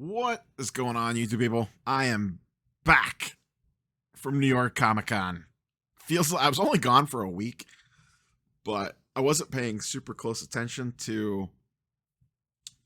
What is going on, YouTube people? I am back from New York Comic Con. Feels like I was only gone for a week, but I wasn't paying super close attention to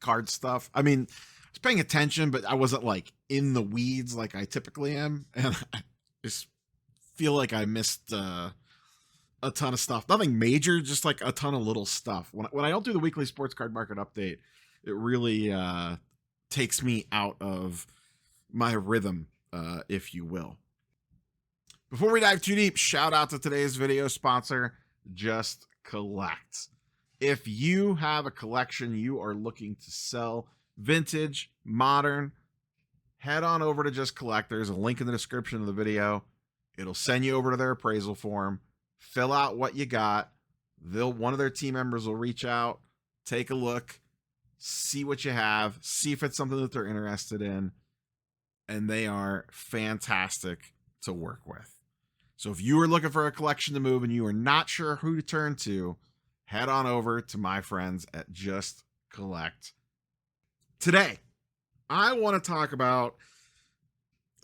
card stuff. I mean, I was paying attention, but I wasn't like in the weeds like I typically am, and I just feel like I missed a ton of stuff. Nothing major, just like a ton of little stuff. When I don't do the weekly sports card market update, it really takes me out of my rhythm, if you will. Before we dive too deep, shout out to today's video sponsor, Just Collect. If you have a collection you are looking to sell, vintage, modern, head on over to Just Collect. There's a link in the description of the video. It'll send you over to their appraisal form. Fill out what you got. One of their team members will reach out, take a look, see what you have, see if it's something that they're interested in, and they are fantastic to work with. So if you are looking for a collection to move and you are not sure who to turn to, head on over to my friends at Just Collect. Today, I want to talk about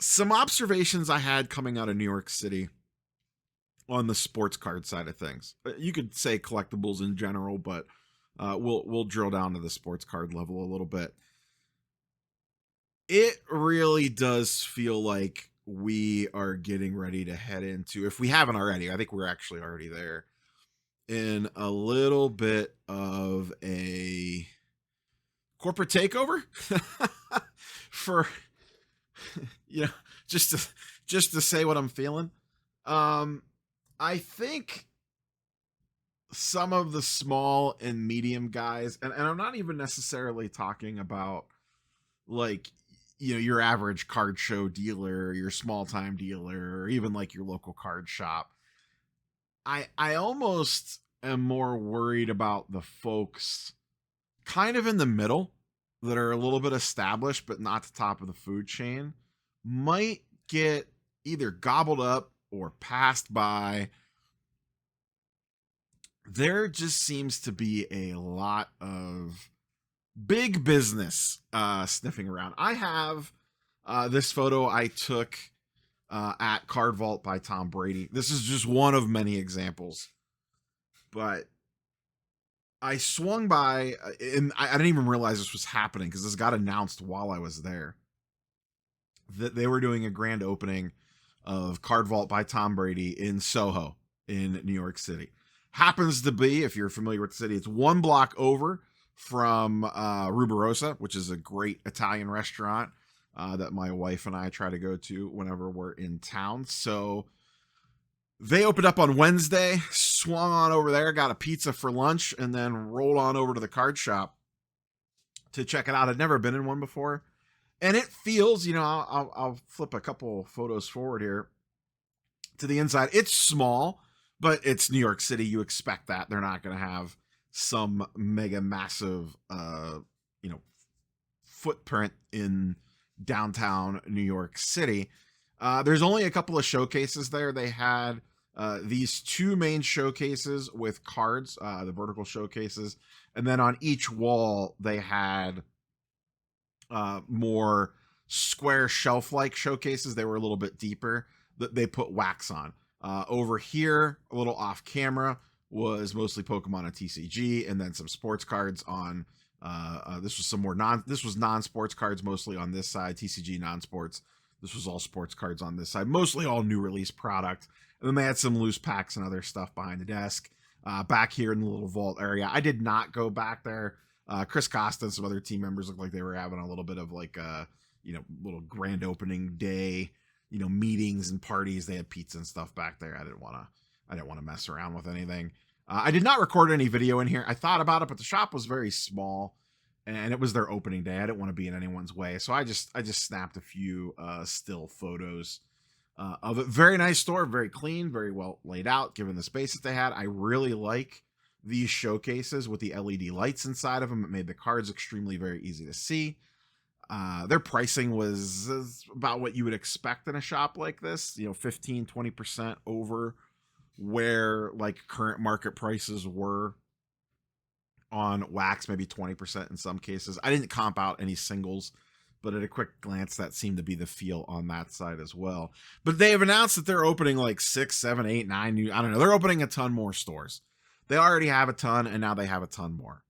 some observations I had coming out of New York City on the sports card side of things. You could say collectibles in general, but we'll drill down to the sports card level a little bit. It really does feel like we are getting ready to head into, if we haven't already, I think we're actually already there, in a little bit of a corporate takeover for, just to say what I'm feeling. I think some of the small and medium guys, and I'm not even necessarily talking about like, your average card show dealer, your small time dealer, or even like your local card shop. I almost am more worried about the folks kind of in the middle that are a little bit established, but not the top of the food chain, might get either gobbled up or passed by. There just seems to be a lot of big business sniffing around. I have this photo I took at Card Vault by Tom Brady. This is just one of many examples, but I swung by, and I didn't even realize this was happening because this got announced while I was there, that they were doing a grand opening of Card Vault by Tom Brady in Soho in New York City. Happens to be, if you're familiar with the city, it's one block over from Ruberosa, which is a great Italian restaurant that my wife and I try to go to whenever we're in town. So they opened up on Wednesday, swung on over there, got a pizza for lunch, and then rolled on over to the card shop to check it out. I'd never been in one before. And it feels, I'll flip a couple photos forward here to the inside. It's small, but it's New York City. You expect that. They're not going to have some mega massive, footprint in downtown New York City. There's only a couple of showcases there. They had these two main showcases with cards, the vertical showcases. And then on each wall, they had more square shelf-like showcases. They were a little bit deeper that they put wax on. Over here, a little off camera, was mostly Pokemon and TCG, and then some sports cards on this was non-sports cards mostly on this side, TCG non-sports. This was all sports cards on this side, mostly all new release product. And then they had some loose packs and other stuff behind the desk. Back here in the little vault area, I did not go back there. Chris Costa and some other team members looked like they were having a little bit of like little grand opening day, meetings and parties. They had pizza and stuff back there. I didn't want to mess around with anything. I did not record any video in here. I thought about it, but the shop was very small and it was their opening day. I didn't want to be in anyone's way. So I just snapped a few still photos of it. Very nice store, very clean, very well laid out, given the space that they had. I really like these showcases with the LED lights inside of them. It made the cards extremely very easy to see. Their pricing was about what you would expect in a shop like this, 15-20% over where like current market prices were on wax, maybe 20% in some cases. I didn't comp out any singles but at a quick glance, that seemed to be the feel on that side as well. But they have announced that they're opening like 6, 7, 8, 9 new, I don't know, they're opening a ton more stores. They already have a ton, and now they have a ton more.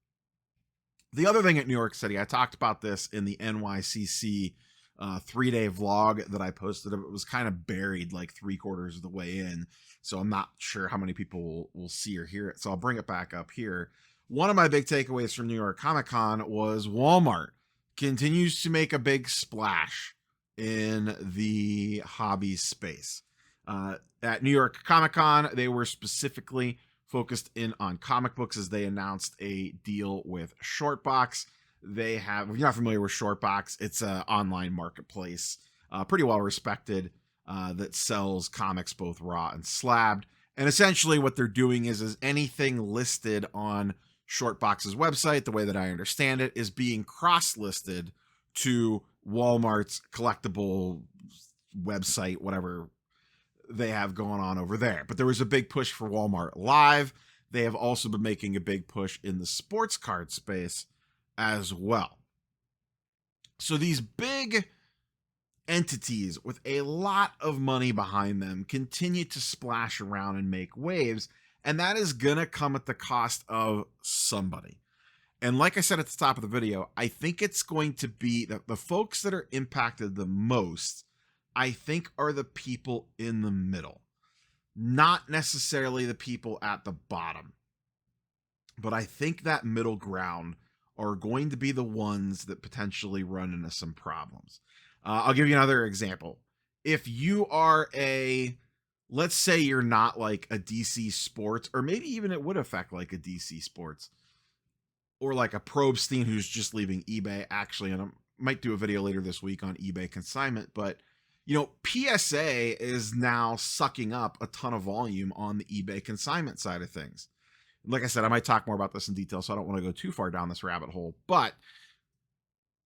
The other thing at New York City, I talked about this in the NYCC 3-day vlog that I posted. It was kind of buried like 3/4 of the way in, so I'm not sure how many people will see or hear it. So I'll bring it back up here. One of my big takeaways from New York Comic Con was Walmart continues to make a big splash in the hobby space. At New York Comic Con, they were specifically focused in on comic books as they announced a deal with Shortbox. They have, if you're not familiar with Shortbox, it's an online marketplace, pretty well respected, that sells comics both raw and slabbed. And essentially what they're doing is anything listed on Shortbox's website, the way that I understand it, is being cross-listed to Walmart's collectible website, whatever they have going on over there. But there was a big push for Walmart Live. They have also been making a big push in the sports card space as well. So these big entities with a lot of money behind them continue to splash around and make waves, and that is gonna come at the cost of somebody. And like I said at the top of the video, I think it's going to be the folks that are impacted the most, I think, are the people in the middle, not necessarily the people at the bottom. But I think that middle ground are going to be the ones that potentially run into some problems. I'll give you another example. If you are let's say you're not like a DC Sports, or maybe even it would affect like a DC Sports, or like a Probstein who's just leaving eBay, actually, and I might do a video later this week on eBay consignment, but you know, PSA is now sucking up a ton of volume on the eBay consignment side of things. Like I said, I might talk more about this in detail, so I don't want to go too far down this rabbit hole, but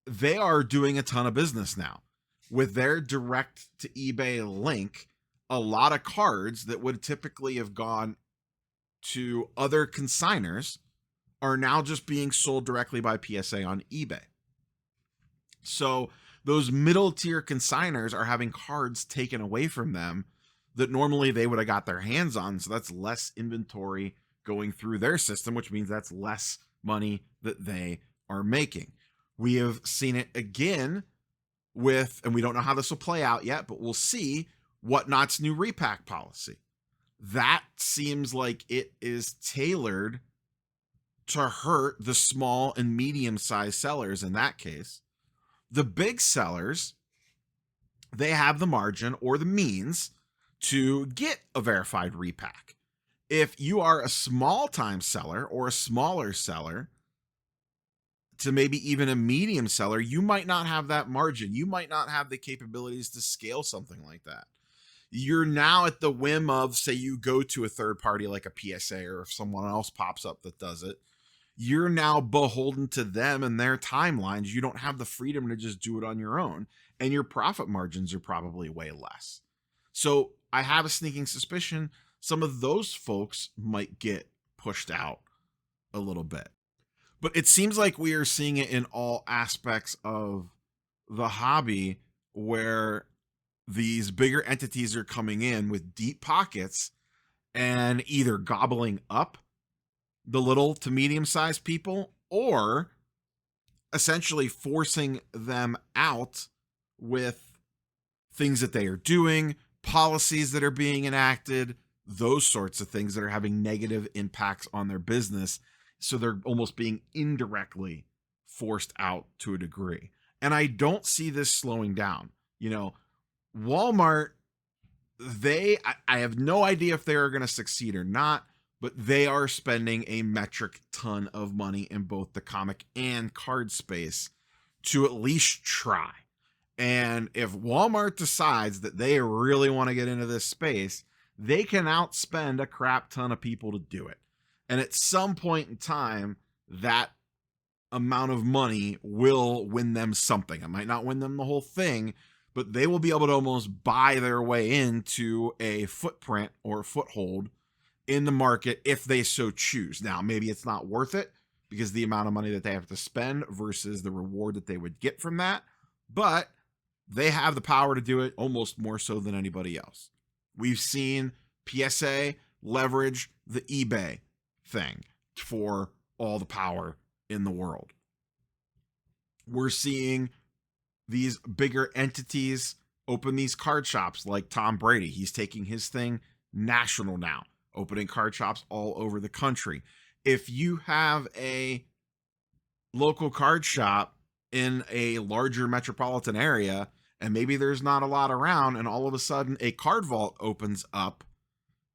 they are doing a ton of business now. With their direct to eBay link, a lot of cards that would typically have gone to other consigners are now just being sold directly by PSA on eBay. So those middle tier consigners are having cards taken away from them that normally they would have got their hands on. So that's less inventory going through their system, which means that's less money that they are making. We have seen it again with, and we don't know how this will play out yet, but we'll see Whatnot's new repack policy. That seems like it is tailored to hurt the small and medium sized sellers in that case. The big sellers, they have the margin or the means to get a verified repack. If you are a small time seller or a smaller seller to maybe even a medium seller, you might not have that margin. You might not have the capabilities to scale something like that. You're now at the whim of, say you go to a third party like a PSA, or if someone else pops up that does it, you're now beholden to them and their timelines. You don't have the freedom to just do it on your own, and your profit margins are probably way less. So I have a sneaking suspicion some of those folks might get pushed out a little bit. But it seems like we are seeing it in all aspects of the hobby, where these bigger entities are coming in with deep pockets and either gobbling up the little to medium sized people, or essentially forcing them out with things that they are doing, policies that are being enacted, those sorts of things that are having negative impacts on their business. So they're almost being indirectly forced out to a degree. And I don't see this slowing down. You know, Walmart, I have no idea if they're going to succeed or not, but they are spending a metric ton of money in both the comic and card space to at least try. And if Walmart decides that they really want to get into this space, they can outspend a crap ton of people to do it. And at some point in time, that amount of money will win them something. It might not win them the whole thing, but they will be able to almost buy their way into a footprint or a foothold in the market if they so choose. Now, maybe it's not worth it because the amount of money that they have to spend versus the reward that they would get from that. but they have the power to do it almost more so than anybody else. We've seen PSA leverage the eBay thing for all the power in the world. We're seeing these bigger entities open these card shops like Tom Brady. He's taking his thing national now, opening card shops all over the country. If you have a local card shop in a larger metropolitan area and maybe there's not a lot around, and all of a sudden a card vault opens up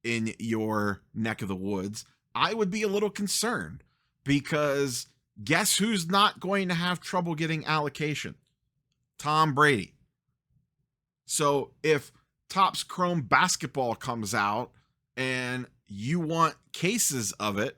in your neck of the woods, I would be a little concerned, because guess who's not going to have trouble getting allocation? Tom Brady. So if Topps Chrome Basketball comes out and you want cases of it,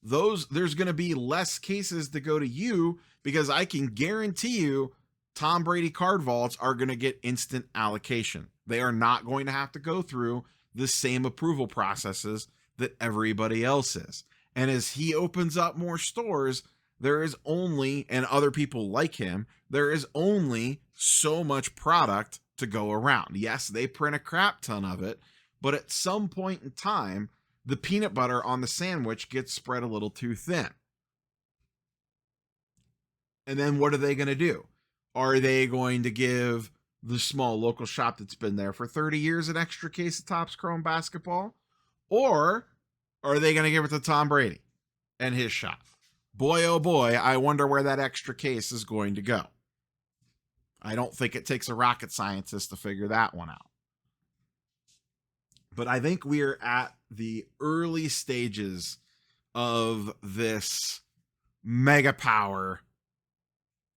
there's going to be less cases to go to you, because I can guarantee you Tom Brady card vaults are going to get instant allocation. They are not going to have to go through the same approval processes that everybody else is. And as he opens up more stores, there is only, and other people like him, there is only so much product to go around. Yes, they print a crap ton of it, but at some point in time, the peanut butter on the sandwich gets spread a little too thin. And then what are they going to do? Are they going to give the small local shop that's been there for 30 years an extra case of Topps Chrome Basketball? Or are they going to give it to Tom Brady and his shop? Boy, oh boy, I wonder where that extra case is going to go. I don't think it takes a rocket scientist to figure that one out. But I think we are at the early stages of this mega power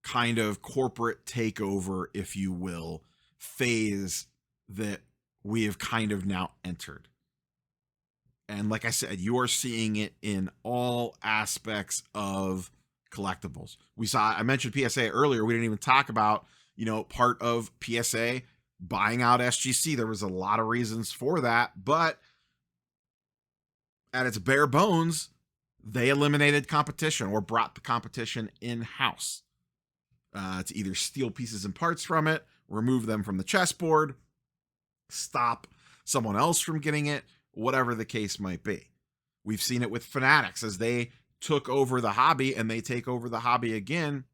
kind of corporate takeover, if you will, phase that we have kind of now entered. And like I said, you are seeing it in all aspects of collectibles. I mentioned PSA earlier. We didn't even talk about, part of PSA buying out SGC. There was a lot of reasons for that, but at its bare bones, they eliminated competition or brought the competition in-house to either steal pieces and parts from it, remove them from the chessboard, stop someone else from getting it, whatever the case might be. We've seen it with Fanatics as they took over the hobby, and they take over the hobby again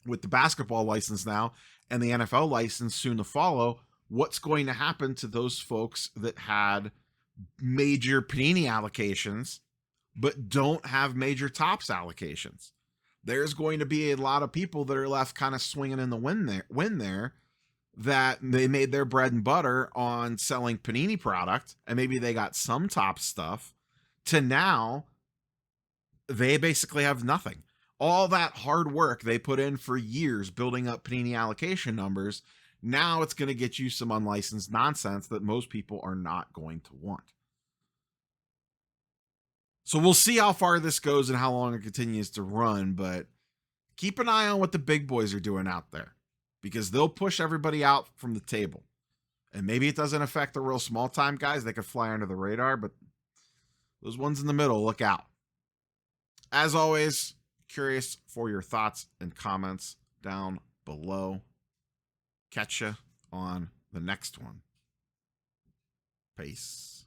with the basketball license now and the NFL license soon to follow. What's going to happen to those folks that had major Panini allocations but don't have major Topps allocations? There's going to be a lot of people that are left kind of swinging in the wind there, that they made their bread and butter on selling Panini product, and maybe they got some Topps stuff, to now they basically have nothing. All that hard work they put in for years building up Panini allocation numbers, now it's going to get you some unlicensed nonsense that most people are not going to want. So we'll see how far this goes and how long it continues to run, but keep an eye on what the big boys are doing out there, because they'll push everybody out from the table. And maybe it doesn't affect the real small time guys. They could fly under the radar, but those ones in the middle, look out. As always, curious for your thoughts and comments down below. Catch you on the next one. Peace.